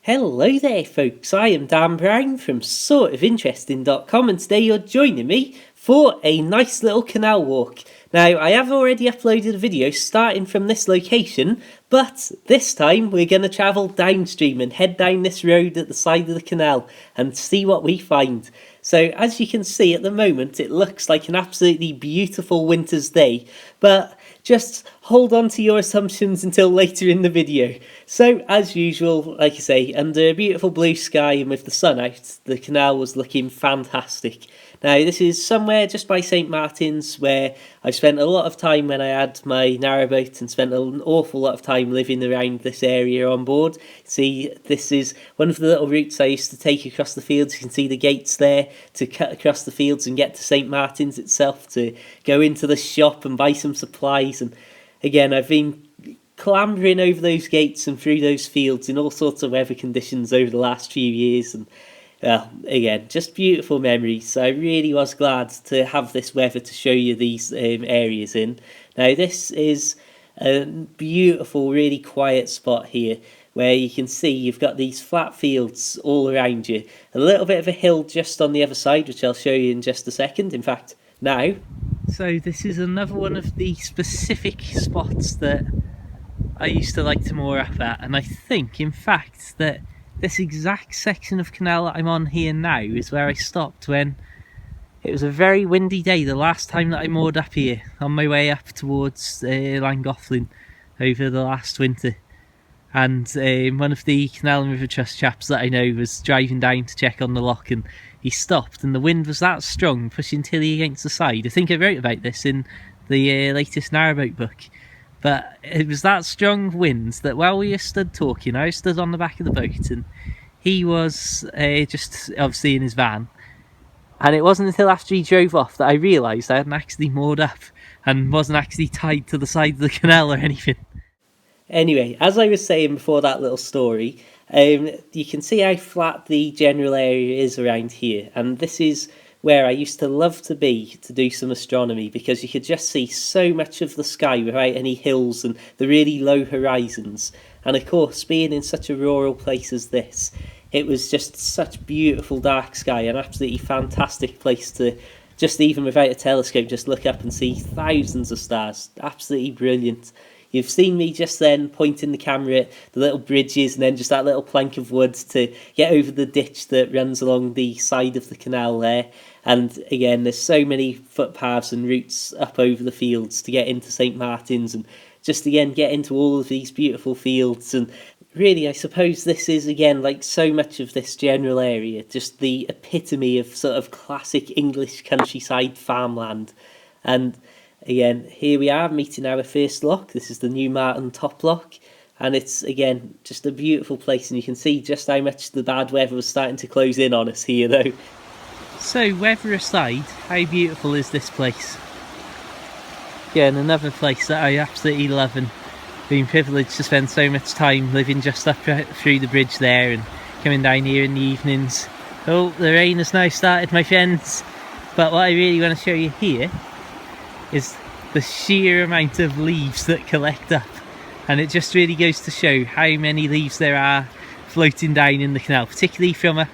Hello there folks, I am Dan Brown from sortofinteresting.com and today you're joining me for a nice little canal walk. Now I have already uploaded a video starting from this location, but this time we're going to travel downstream and head down this road at the side of the canal and see what we find. So as you can see at the moment it looks like an absolutely beautiful winter's day, but just hold on to your assumptions until later in the video. So as usual, like I say, under a beautiful blue sky and with the sun out, the canal was looking fantastic. Now this is somewhere just by St Martin's where I've spent a lot of time when I had my narrowboat and spent an awful lot of time living around this area on board. See, this is one of the little routes I used to take across the fields. You can see the gates there to cut across the fields and get to St Martin's itself to go into the shop and buy some supplies. And again, I've been clambering over those gates and through those fields in all sorts of weather conditions over the last few years, and again, just beautiful memories. So I really was glad to have this weather to show you these areas in. Now this is a beautiful, really quiet spot here where you can see you've got these flat fields all around you, a little bit of a hill just on the other side, which I'll show you in just a second, in fact now. So this is another one of the specific spots that I used to like to moor up at, and I think in fact that this exact section of canal that I'm on here now is where I stopped when it was a very windy day the last time that I moored up here on my way up towards Llangollen over the last winter. And one of the Canal and River Trust chaps that I know was driving down to check on the lock, and he stopped and the wind was that strong, pushing Tilly against the side. I think I wrote about this in the latest narrowboat book. But it was that strong wind that while we were stood talking, I was stood on the back of the boat and he was just obviously in his van. And it wasn't until after he drove off that I realised I hadn't actually moored up and wasn't actually tied to the side of the canal or anything. Anyway, as I was saying before that little story, you can see how flat the general area is around here, and this is where I used to love to be to do some astronomy, because you could just see so much of the sky without any hills and the really low horizons. And of course, being in such a rural place as this, it was just such beautiful dark sky, an absolutely fantastic place to just, even without a telescope, just look up and see thousands of stars. Absolutely brilliant. You've seen me just then pointing the camera at the little bridges and then just that little plank of wood to get over the ditch that runs along the side of the canal there. And again, there's so many footpaths and routes up over the fields to get into St Martin's and just again get into all of these beautiful fields. And really, I suppose this is again, like so much of this general area, just the epitome of sort of classic English countryside farmland. And again, here we are meeting our first lock. This is the New Marton Top Lock, and it's again just a beautiful place, and you can see just how much the bad weather was starting to close in on us here though. So weather aside, how beautiful is this place? Again, another place that I absolutely love, and being privileged to spend so much time living just up through the bridge there and coming down here in the evenings. Oh, the rain has now started, my friends, but what I really want to show you here is the sheer amount of leaves that collect up, and it just really goes to show how many leaves there are floating down in the canal, particularly from up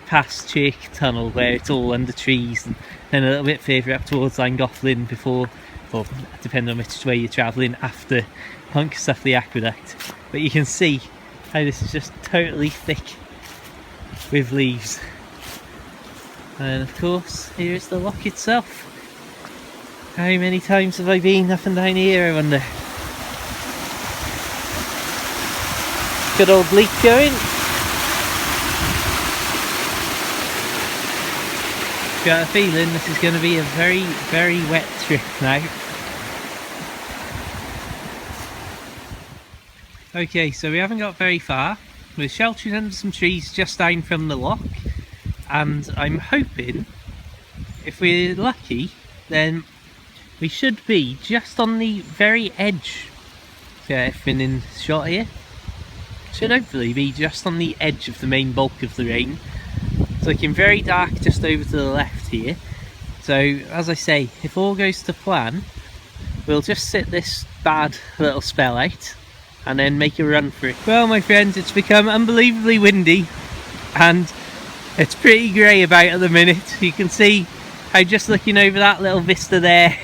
past Chirk Tunnel where it's all under trees, and then a little bit further up towards Llangollen before, or depending on which way you're travelling, after Honkerstuffley Aqueduct. But you can see how this is just totally thick with leaves. And of course, here is the lock itself. How many times have I been up and down here, I wonder? Good old leak going. Got a feeling this is going to be a very, very wet trip now. Okay, so we haven't got very far. We're sheltered under some trees just down from the lock, and I'm hoping, if we're lucky, then we should be just on the very edge. Everything in shot here should hopefully be just on the edge of the main bulk of the rain. It's looking very dark just over to the left here. So as I say, if all goes to plan, we'll just sit this bad little spell out and then make a run for it. Well, my friends, it's become unbelievably windy and it's pretty grey about at the minute. You can see how just looking over that little vista there,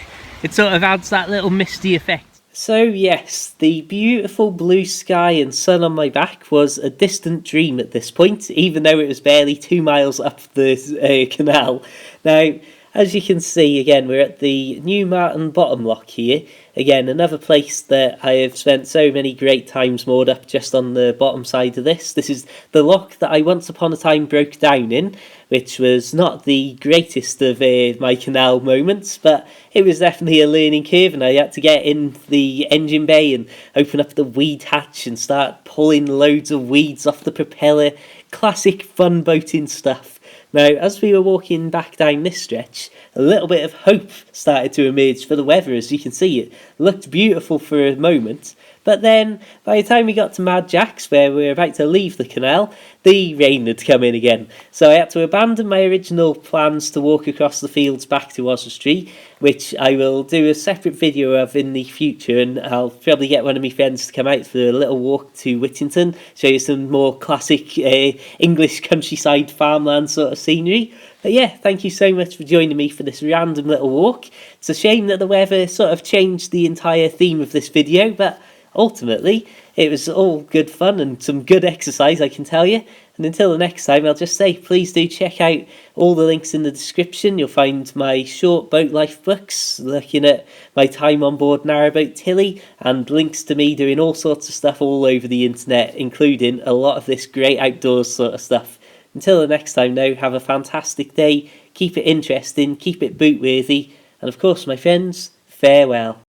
it sort of adds that little misty effect. So yes, the beautiful blue sky and sun on my back was a distant dream at this point, even though it was barely 2 miles up the canal. Now, as you can see, again, we're at the New Marton Bottom Lock here. Again, another place that I have spent so many great times moored up just on the bottom side of this. This is the lock that I once upon a time broke down in, which was not the greatest of my canal moments, but it was definitely a learning curve, and I had to get in the engine bay and open up the weed hatch and start pulling loads of weeds off the propeller. Classic fun boating stuff. Now, as we were walking back down this stretch, a little bit of hope started to emerge for the weather. As you can see, it looked beautiful for a moment, but then by the time we got to Mad Jack's, where we were about to leave the canal, the rain had come in again. So I had to abandon my original plans to walk across the fields back to Oswestry, which I will do a separate video of in the future, and I'll probably get one of my friends to come out for a little walk to Whittington, show you some more classic English countryside farmland sort of scenery. But yeah, thank you so much for joining me for this random little walk. It's a shame that the weather sort of changed the entire theme of this video, but ultimately it was all good fun and some good exercise, I can tell you. And until the next time, I'll just say, please do check out all the links in the description. You'll find my short boat life books, looking at my time on board narrowboat Tilly, and links to me doing all sorts of stuff all over the internet, including a lot of this great outdoors sort of stuff. Until the next time though, have a fantastic day, keep it interesting, keep it boot worthy, and of course my friends, farewell.